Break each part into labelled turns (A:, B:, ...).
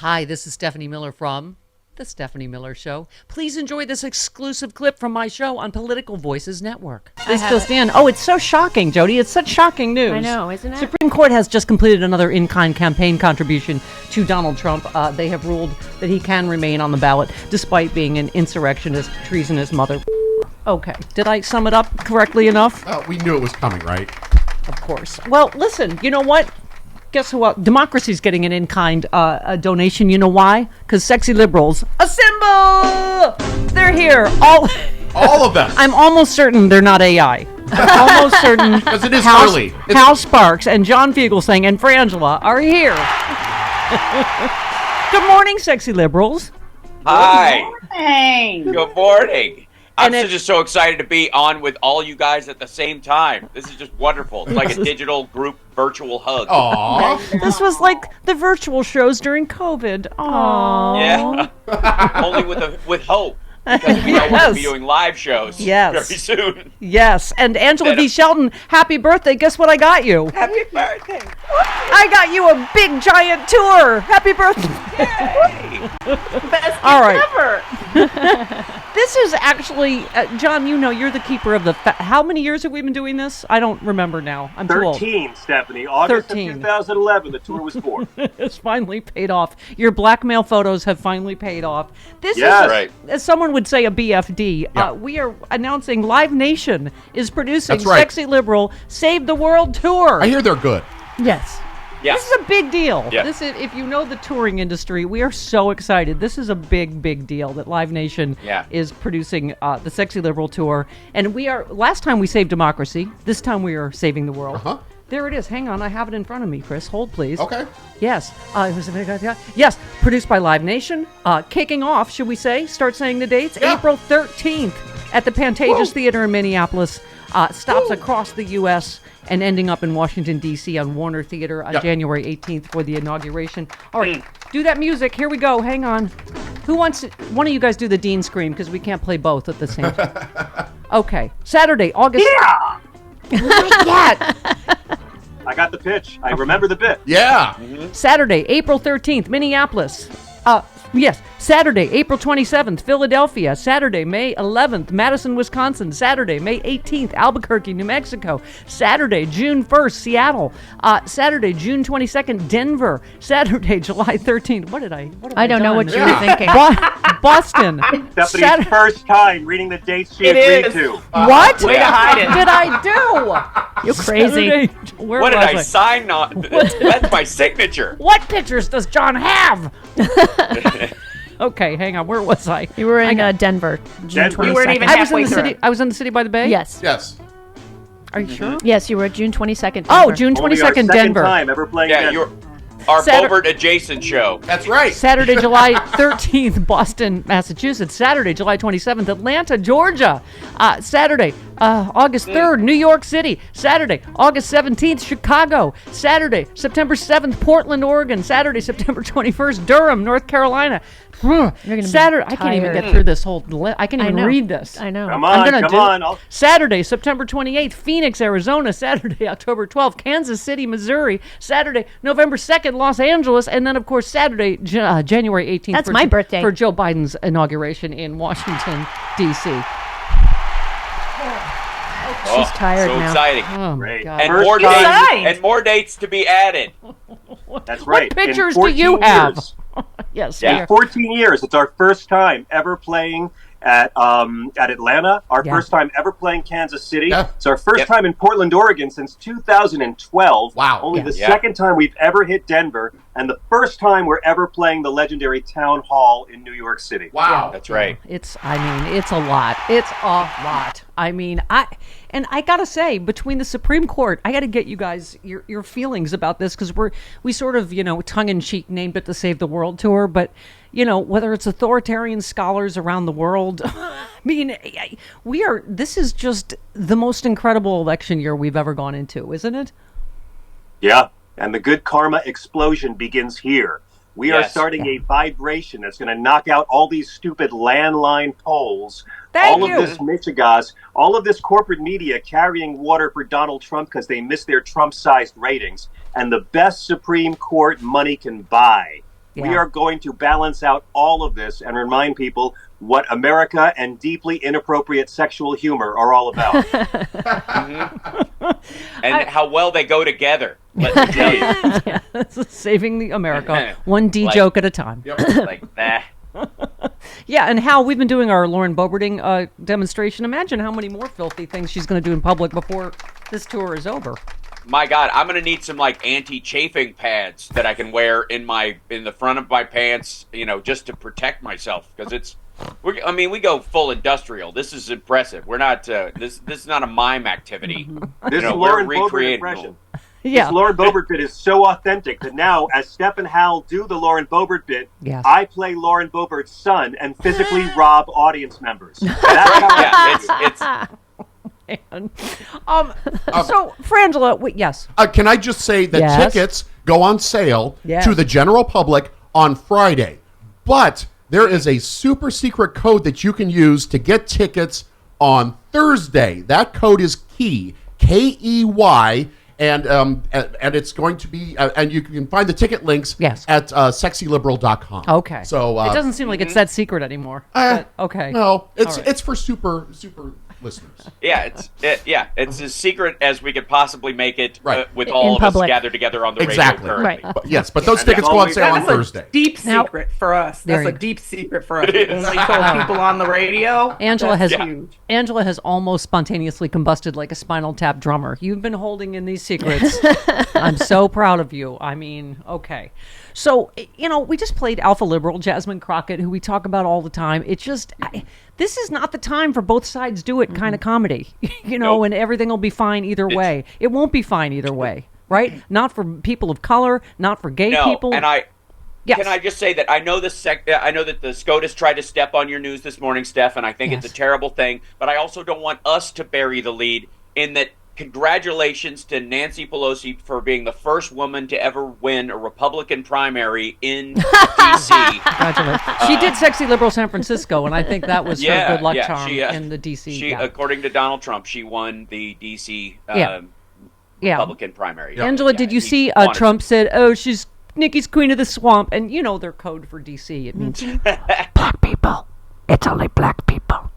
A: Hi, this is Stephanie Miller from The Stephanie Miller Show. Please enjoy this exclusive clip from my show on Political Voices Network. This just in. Oh, it's so shocking, Jody. It's such shocking news.
B: I know, isn't it?
A: Supreme Court has just completed another in-kind campaign contribution to Donald Trump. They have ruled that he can remain on the ballot despite being an insurrectionist, treasonous mother. Okay. Did I sum it up correctly enough?
C: We knew it was coming, right?
A: Of course. Well, listen, you know what? Guess what? Democracy's getting an in-kind donation. You know why? Because sexy liberals assemble! They're here. All
C: of them.
A: I'm almost certain they're not AI. I'm almost certain
C: because it is
A: Hal,
C: early.
A: Hal Sparks and John Fugelsang and Frangela are here. Good morning, sexy liberals.
D: Hi.
B: Good morning.
D: Good morning. I'm
A: And
D: just so excited to be on with all you guys at the same time. This is just wonderful. It's like a digital group virtual hug.
C: Aww.
A: This was like the virtual shows during COVID. Aww.
D: Yeah. Only with hope. Because we know we're going to be doing live shows very soon.
A: Yes. And Angela V. Shelton, happy birthday. Guess what I got you?
D: Happy birthday.
A: I got you a big giant tour. Happy birthday.
D: Yay.
B: Best
A: All right.
B: ever.
A: This is actually, John, you know, you're the keeper of the, how many years have we been doing this? I don't remember now. I'm too old.
E: 13, Stephanie. August
A: 13.
E: of 2011, the tour was for.
A: It's finally paid off. Your blackmail photos have finally paid off. This
E: Yes.
A: is,
D: Right.
A: as someone would say, a BFD.
C: Yeah.
A: We are announcing Live Nation is producing
C: That's right.
A: Sexy Liberal Save the World Tour.
C: I hear they're good.
A: Yes.
D: Yeah.
A: This is a big deal.
D: Yeah.
A: This is, if you know the touring industry, we are so excited. This is a big, big deal that Live Nation is producing the Sexy Liberal Tour. And we are, last time we saved democracy, this time we are saving the world.
C: Uh-huh.
A: There it is. Hang on. I have it in front of me, Chris. Hold, please.
C: Okay.
A: Yes. Yes. Produced by Live Nation. Kicking off, should we say? Start saying the dates.
C: Yeah.
A: April 13th at the Pantages Theater in Minneapolis. Stops across the U.S. and ending up in Washington, D.C. on Warner Theater on January 18th for the inauguration. All right. Do that music. Here we go. Hang on. Who wants to, one of you guys do the Dean scream because we can't play both at the same time. Okay. Saturday, August.
E: Yeah!
A: Yeah.
E: I got the pitch. I remember the bit.
C: Yeah.
A: Saturday, April 13th, Minneapolis. Yes. Saturday, April 27th, Philadelphia. Saturday, May 11th, Madison, Wisconsin. Saturday, May 18th, Albuquerque, New Mexico. Saturday, June 1st, Seattle. Saturday, June 22nd, Denver. Saturday, July 13th. What have I
B: don't know
A: done?
B: what you were thinking.
A: Boston.
E: Stephanie's first time reading the dates she agreed to.
A: What?
D: Way to hide it.
A: Did I do?
B: You're crazy.
A: Saturday, where
D: What did
A: was
D: I sign on? That's my signature.
A: What pictures does John have? Okay, hang on. Where was I?
B: You were in Denver, June
E: Denver.
B: 22nd.
E: You
B: weren't even
A: I was in the city. I was in the city by the bay.
B: Yes.
C: Yes.
A: Are you sure?
B: Yes, you were June 22nd.
A: Oh,
B: Denver.
A: June
E: Only our
A: 22nd,
E: second
A: Denver.
E: time ever playing
D: Yeah,
E: Denver.
D: you're our
A: Satur-
D: Bovert adjacent show.
C: That's right.
A: Saturday, July 13th, Boston, Massachusetts. Saturday, July 27th, Atlanta, Georgia. Saturday, August 3rd, New York City. Saturday, August 17th, Chicago. Saturday, September 7th, Portland, Oregon. Saturday, September 21st, Durham, North Carolina. Saturday, I can't even get through this whole. I can't even read this.
B: I know.
E: Come on.
A: Saturday, September 28th, Phoenix, Arizona. Saturday, October 12th, Kansas City, Missouri. Saturday, November 2nd, Los Angeles. And then, of course, Saturday, January 18th.
B: That's my birthday.
A: For Joe Biden's inauguration in Washington, D.C.
B: She's tired
D: so
B: now.
D: exciting.
A: Oh, my
E: Great.
A: God.
D: And
E: First
D: more
E: time-
D: dates, and more dates to be added.
E: That's right.
A: What pictures
E: In
A: do you
E: 14
A: have?
E: years-
A: Yes.
D: Yeah.
A: we are.
E: 14 years. It's our first time ever playing at Atlanta. Our first time ever playing Kansas City.
C: Yeah.
E: It's our first time in Portland, Oregon since 2012.
C: Wow.
E: Only
A: Yeah.
E: the second time we've ever hit Denver, and the first time we're ever playing the legendary Town Hall in New York City.
C: Wow.
D: That's right.
A: It's a lot. It's a lot. I mean, I gotta say, between the Supreme Court, I gotta get you guys your feelings about this, because we sort of, tongue in cheek named it the Save the World Tour, but whether it's authoritarian scholars around the world, I mean, this is just the most incredible election year we've ever gone into, isn't it?
E: Yeah, and the good karma explosion begins here. We are
D: Yes.
E: starting a vibration that's going to knock out all these stupid landline polls,
A: Thank
E: all
A: you.
E: of this Michigas, all of this corporate media carrying water for Donald Trump because they missed their Trump-sized ratings, and the best Supreme Court money can buy We
A: Yeah.
E: are going to balance out all of this and remind people what America and deeply inappropriate sexual humor are all about.
D: And how well they go together. Let me tell you.
A: Yeah, that's saving the America one D
D: Like-
A: joke at a time.
D: Like that.
A: Yeah, and Hal, we've been doing our Lauren Boeberding demonstration. Imagine how many more filthy things she's going to do in public before this tour is over.
D: My God, I'm gonna need some like anti-chafing pads that I can wear in the front of my pants, just to protect myself, because we go full industrial. This is impressive. We're not this is not a mime activity.
E: This
D: We're
E: Lauren Boebert
D: recreating
E: impression.
A: Yeah.
E: This Lauren Boebert bit is so authentic that now, as Steph and Hal do the Lauren Boebert bit,
A: Yes.
E: I play Lauren Boebert's son and physically rob audience members. That's how
D: Yeah, it's
A: And, so, Frangela, yes.
C: Can I just say that
A: Yes.
C: tickets go on sale
A: Yes.
C: to the general public on Friday, but there is a super secret code that you can use to get tickets on Thursday. That code is KEY, KEY, and it's going to be, and you can find the ticket links at sexyliberal.com.
A: Okay.
C: So
A: it doesn't seem like it's that secret anymore. But, okay.
C: No, it's
A: All right.
C: it's for super listeners.
D: it's as secret as we could possibly make it,
C: Right.
D: with
B: In
D: all of us
B: public.
D: gathered together on the
C: Exactly.
D: radio currently.
B: Right.
C: But, yes, but those
E: And
C: tickets
E: that's
C: go on
E: always-
C: sale on
F: That's a
C: Thursday.
F: deep
A: Now-
F: secret for us.
A: There
F: That's a
A: you-
F: deep secret for us. We only told people on the radio.
A: Angela
F: That's
A: has
F: huge.
A: Angela has almost spontaneously combusted like a Spinal Tap drummer. You've been holding in these secrets. I'm so proud of you. I mean, okay. So, we just played Alpha Liberal, Jasmine Crockett, who we talk about all the time. It's just, this is not the time for both sides do it kind of comedy,
D: Nope.
A: and everything will be fine either way. It won't be fine either way, right? Not for people of color, not for gay
D: No,
A: people.
D: and
A: Yes.
D: Can I just say that I know I know that the SCOTUS tried to step on your news this morning, Steph, and I think it's
A: Yes.
D: a terrible thing. But I also don't want us to bury the lead in that. Congratulations to Nancy Pelosi for being the first woman to ever win a Republican primary in D.C.
A: Congratulations. She did Sexy Liberal San Francisco, and I think that was her good luck charm in the D.C.
D: She,
A: yeah.
D: according to Donald Trump, she won the D.C.
A: Yeah.
D: Republican primary.
A: Angela, did you
D: he
A: see
D: won it.
A: Trump said, "Oh, she's Nikki's queen of the swamp," and their code for DC. It means black people. It's only black people.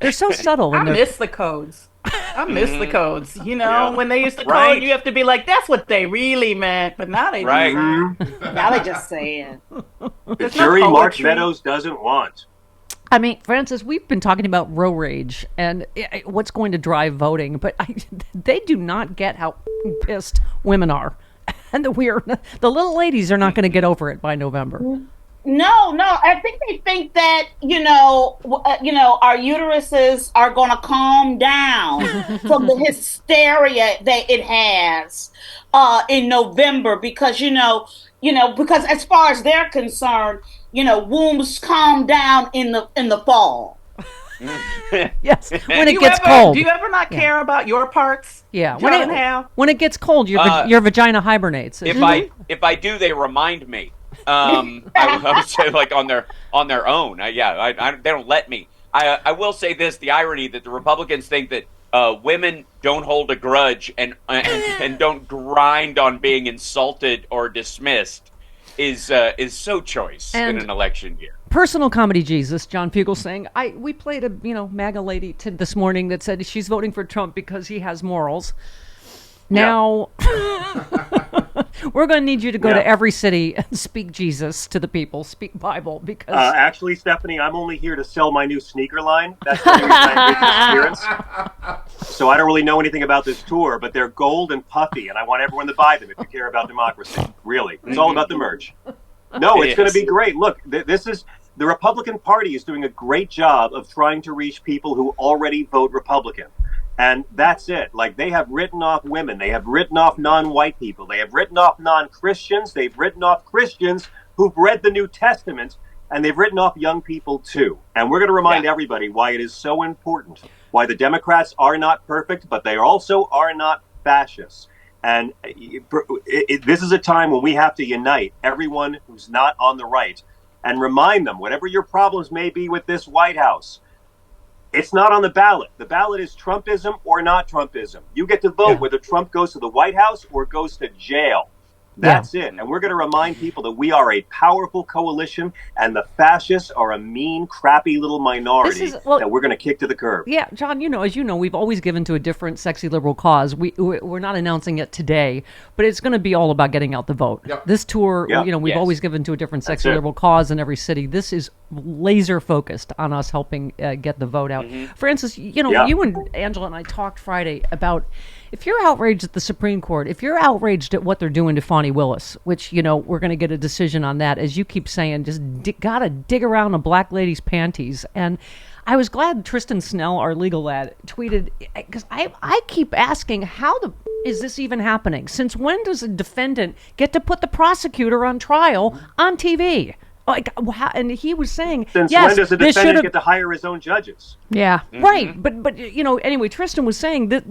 A: They're so subtle.
F: I
A: And they're
F: miss the codes. I miss the codes.
D: Yeah.
F: When they used to
D: Right.
F: code, you have to be like, that's what they really meant. But now they
D: Right.
G: Now they just saying.
E: The jury
F: no
E: Mark
F: poetry.
E: Meadows doesn't want.
A: I mean, Francis, we've been talking about row rage and what's going to drive voting, but they do not get how pissed women are, and the little ladies are not going to get over it by November.
G: No. I think they think that our uteruses are going to calm down from the hysteria that it has in November because because as far as they're concerned, wombs calm down in the fall.
A: Yes, when
F: Do
A: it
F: you
A: gets
F: ever,
A: cold.
F: Do you ever not care about your parts?
A: Yeah,
F: John and Hal?
A: when it gets cold, your vagina hibernates.
D: If I do, they remind me. I would say like on their own. They don't let me. I will say this: the irony that the Republicans think that women don't hold a grudge and don't grind on being insulted or dismissed is so choice in an election year.
A: Personal comedy Jesus, John Fugel saying, we played a MAGA lady this morning that said she's voting for Trump because he has morals. Now, we're going to need you to go to every city and speak Jesus to the people, speak Bible, because
E: Actually, Stephanie, I'm only here to sell my new sneaker line. That's the only reason I made this appearance. So I don't really know anything about this tour, but they're gold and puffy, and I want everyone to buy them if you care about democracy. Really. It's all about the merch. No, it's going to be great. Look, this is the Republican Party is doing a great job of trying to reach people who already vote Republican. And that's it. Like, they have written off women. They have written off non-white people. They have written off non-Christians. They've written off Christians who've read the New Testament. And they've written off young people, too. And we're going to remind everybody why it is so important, why the Democrats are not perfect, but they also are not fascists. And this is a time when we have to unite everyone who's not on the right and remind them, whatever your problems may be with this White House, it's not on the ballot. The ballot is Trumpism or not Trumpism. You get to vote whether Trump goes to the White House or goes to jail. That's it. And we're going to remind people that we are a powerful coalition and the fascists are a mean, crappy little minority that we're going to kick to the curb.
A: Yeah, John, as you know, we've always given to a different sexy liberal cause. We're not announcing it today, but it's going to be all about getting out the vote.
C: Yep.
A: This tour, we've always given to a different sexy liberal cause in every city. This is laser focused on us helping get the vote out. Francis, you and Angela and I talked Friday about if you're outraged at the Supreme Court, if you're outraged at what they're doing to Fani Willis, which, we're going to get a decision on that, as you keep saying, just got to dig around a black lady's panties. And I was glad Tristan Snell, our legal lad, tweeted, because I keep asking, how is this even happening? Since when does a defendant get to put the prosecutor on trial on TV? And he was saying,
E: Since
A: yes,
E: when does a defendant get to hire his own judges?
B: Yeah.
A: Right. But anyway, Tristan was saying that,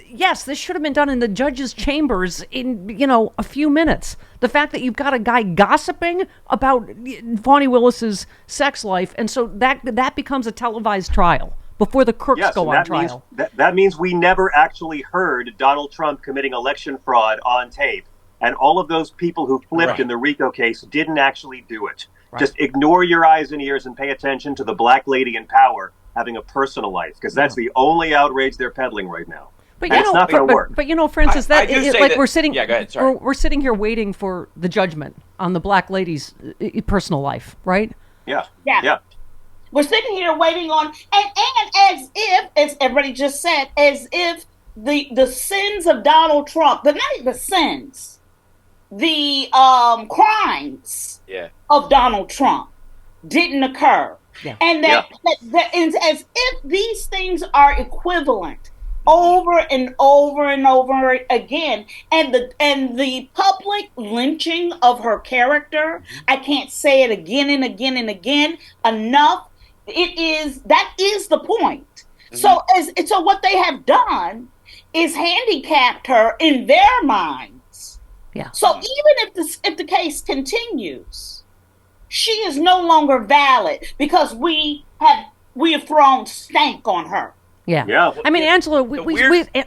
A: yes, this should have been done in the judge's chambers in, a few minutes. The fact that you've got a guy gossiping about Fani Willis's sex life, and so that becomes a televised trial before the crooks go on trial.
E: That means we never actually heard Donald Trump committing election fraud on tape. And all of those people who flipped in the RICO case didn't actually do it. Right. Just ignore your eyes and ears and pay attention to the black lady in power having a personal life, because that's the only outrage they're peddling right now.
A: But
E: it's not going to work.
A: But Francis, we're sitting.
D: Yeah, go ahead. Sorry.
A: We're sitting here waiting for the judgment on the black lady's personal life, right?
E: Yeah.
G: We're sitting here waiting on, and as if, as everybody just said, as if the sins of Donald Trump, not the sins, the crimes of Donald Trump didn't occur. Yeah. And that is as if these things are equivalent over and over and over again. And the public lynching of her character, I can't say it again and again and again enough. That is the point. Mm-hmm. So what they have done is handicapped her in their mind.
A: Yeah.
G: So even if the case continues, she is no longer valid because we have thrown stank on her.
E: Yeah.
A: I mean, Angela,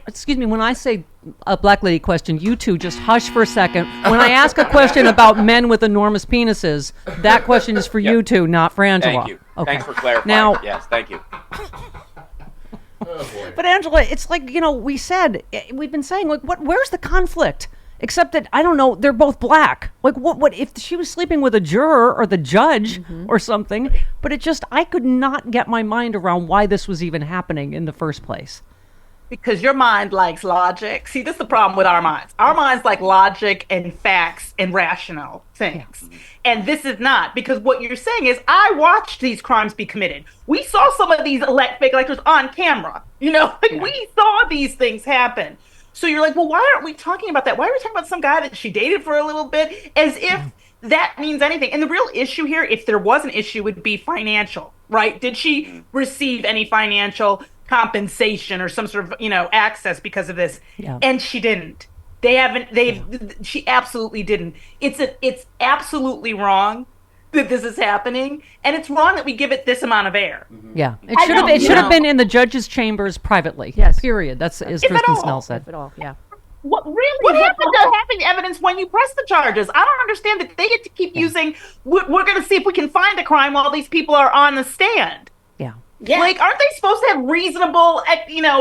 A: excuse me, when I say a black lady question, you two just hush for a second. When I ask a question about men with enormous penises, that question is for you two, not for Angela.
D: Thank you.
A: Okay.
D: Thanks for clarifying.
A: Now,
D: yes, thank you.
C: Oh, boy.
A: But Angela, it's like, we've been saying, like, where's the conflict? Except that, I don't know, they're both black. Like, what if she was sleeping with a juror or the judge or something? But I could not get my mind around why this was even happening in the first place.
F: Because your mind likes logic. See, this is the problem with our minds. Our minds like logic and facts and rational things. Yeah. And this is not. Because what you're saying is, I watched these crimes be committed. We saw some of these fake electors on camera. We saw these things happen. So you're like, well, why aren't we talking about that? Why are we talking about some guy that she dated for a little bit as if that means anything? And the real issue here, if there was an issue, would be financial, right? Did she receive any financial compensation or some sort of, access because of this? Yeah. And she didn't. She absolutely didn't. It's absolutely wrong that this is happening, and it's wrong that we give it this amount of air.
A: Yeah, it should have been in the judge's chambers privately. Yes, period. That's as Tristan Snell said.
B: If at all, yeah.
G: What
F: happened to having evidence when you press the charges? I don't understand that they get to keep using. We're going to see if we can find a crime while these people are on the stand.
A: Yeah.
G: Yeah.
F: Like, aren't they supposed to have reasonable,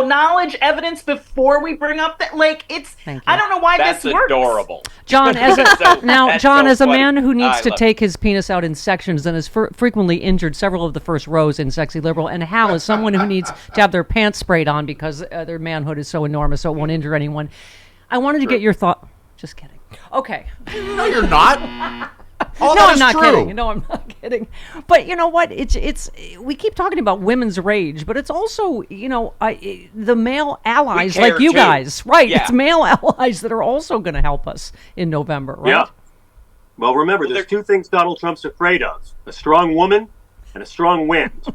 F: knowledge, evidence before we bring up that? Like, I don't know why this works.
D: That's adorable.
A: John, as a
D: funny.
A: man who needs to take his penis out in sections and has frequently injured several of the first rows in Sexy Liberal, and Hal is someone who needs to have their pants sprayed on because their manhood is so enormous so it won't injure anyone. I wanted to get your thought. Just kidding. Okay.
C: No, you're not.
A: I'm not kidding. No, I'm not kidding. But you know what? It's we keep talking about women's rage, but it's also the male allies like you guys, right? Yeah. It's male allies that are also going to help us in November, right?
E: Yeah. Well, remember, there's two things Donald Trump's afraid of: a strong woman and a strong wind.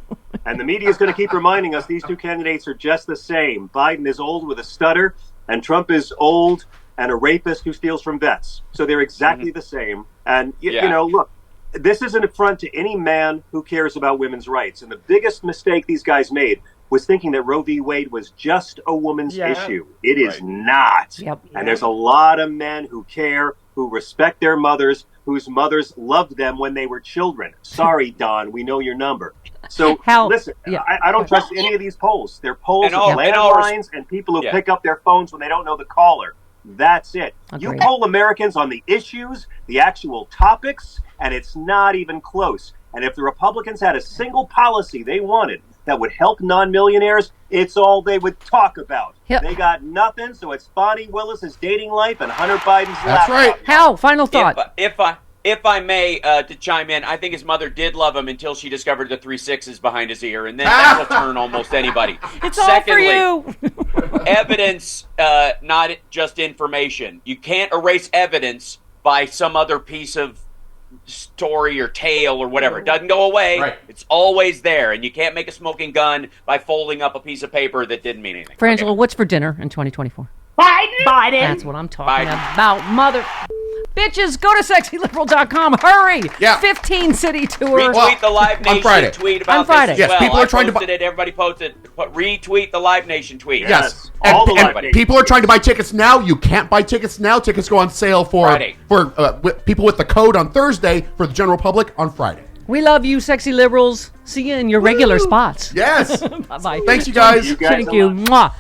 E: And the media is going to keep reminding us these two candidates are just the same. Biden is old with a stutter, and Trump is old and a rapist who steals from vets. So they're exactly the same. And, look, this is an affront to any man who cares about women's rights. And the biggest mistake these guys made was thinking that Roe v. Wade was just a woman's issue. It is not.
A: Yep.
E: And there's a lot of men who care, who respect their mothers, whose mothers loved them when they were children. Sorry, Don, we know your number. So listen, I don't trust any of these polls. They're polls of landlines and people who pick up their phones when they don't know the caller. That's it.
A: Agreed.
E: You poll Americans on the issues, the actual topics, and it's not even close. And if the Republicans had a single policy they wanted that would help non-millionaires, it's all they would talk about.
A: Yep.
E: They got nothing, so it's Bonnie Willis's dating life and Hunter Biden's
C: That's
E: laptop.
C: right.
A: Hal, final thought.
D: If I may, to chime in, I think his mother did love him until she discovered the 3 6s behind his ear, and then that'll turn almost anybody.
A: It's all for you.
D: Evidence, not just information. You can't erase evidence by some other piece of story or tale or whatever. It doesn't go away.
C: Right.
D: It's always there, and you can't make a smoking gun by folding up a piece of paper that didn't mean anything.
A: Frangela, what's for dinner in 2024?
G: Biden.
A: That's what I'm talking about, mother. Bitches, go to sexyliberal.com. Hurry.
C: Yeah.
A: 15 city tour.
D: Retweet the Live Nation
C: Friday.
D: tweet about
A: On Friday.
D: this as
C: Yes,
D: well.
C: people are
D: I
C: trying to
D: posted it. Everybody posted. Retweet the Live Nation tweet.
C: Yes.
E: All the
C: And
E: Live Nation
C: people are trying to buy
E: tweets.
C: tickets now. You can't buy tickets now. Tickets go on sale for people with the code on Thursday, for the general public on Friday.
A: We love you, sexy liberals. See you in your regular spots.
C: Yes.
A: Bye-bye.
C: Thanks, you guys.
E: You guys
A: Thank
E: a
A: you.
E: lot.
A: Mwah.